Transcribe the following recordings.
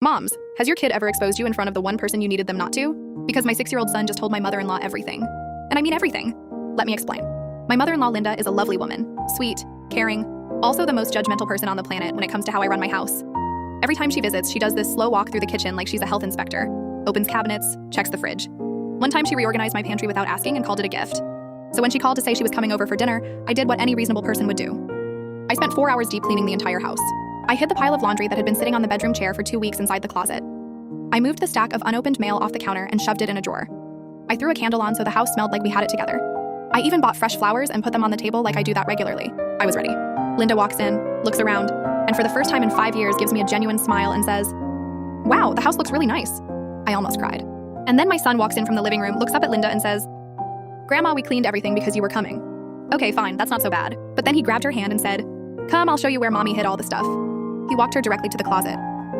Moms, has your kid ever exposed you in front of the one person you needed them not to? Because my 6-year-old son just told my mother-in-law everything. And I mean everything. Let me explain. My mother-in-law Linda is a lovely woman, sweet, caring, also the most judgmental person on the planet when it comes to how I run my house. Every time she visits, she does this slow walk through the kitchen like she's a health inspector, opens cabinets, checks the fridge. One time she reorganized my pantry without asking and called it a gift. So when she called to say she was coming over for dinner, I did what any reasonable person would do. I spent 4 hours deep cleaning the entire house. I hid the pile of laundry that had been sitting on the bedroom chair for 2 weeks inside the closet. I moved the stack of unopened mail off the counter and shoved it in a drawer. I threw a candle on so the house smelled like we had it together. I even bought fresh flowers and put them on the table like I do that regularly. I was ready. Linda walks in, looks around, and for the first time in 5 years gives me a genuine smile and says, "Wow, the house looks really nice." I almost cried. And then my son walks in from the living room, looks up at Linda and says, "Grandma, we cleaned everything because you were coming." Okay, fine, that's not so bad. But then he grabbed her hand and said, "Come, I'll show you where mommy hid all the stuff." He walked her directly to the closet,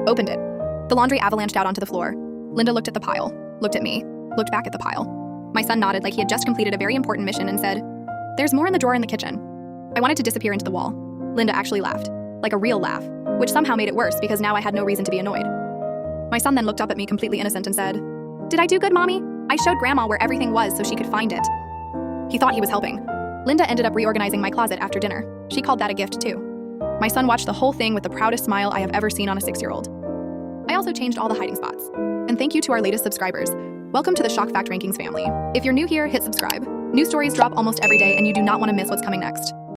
opened it. The laundry avalanched out onto the floor. Linda looked at the pile, looked at me, looked back at the pile. My son nodded like he had just completed a very important mission and said, "There's more in the drawer in the kitchen." I wanted to disappear into the wall. Linda actually laughed, like a real laugh, which somehow made it worse because now I had no reason to be annoyed. My son then looked up at me completely innocent and said, "Did I do good, Mommy? I showed Grandma where everything was so she could find it." He thought he was helping. Linda ended up reorganizing my closet after dinner. She called that a gift too. My son watched the whole thing with the proudest smile I have ever seen on a 6-year-old. I also changed all the hiding spots. And thank you to our latest subscribers. Welcome to the Shock Fact Rankings family. If you're new here, hit subscribe. New stories drop almost every day and you do not want to miss what's coming next.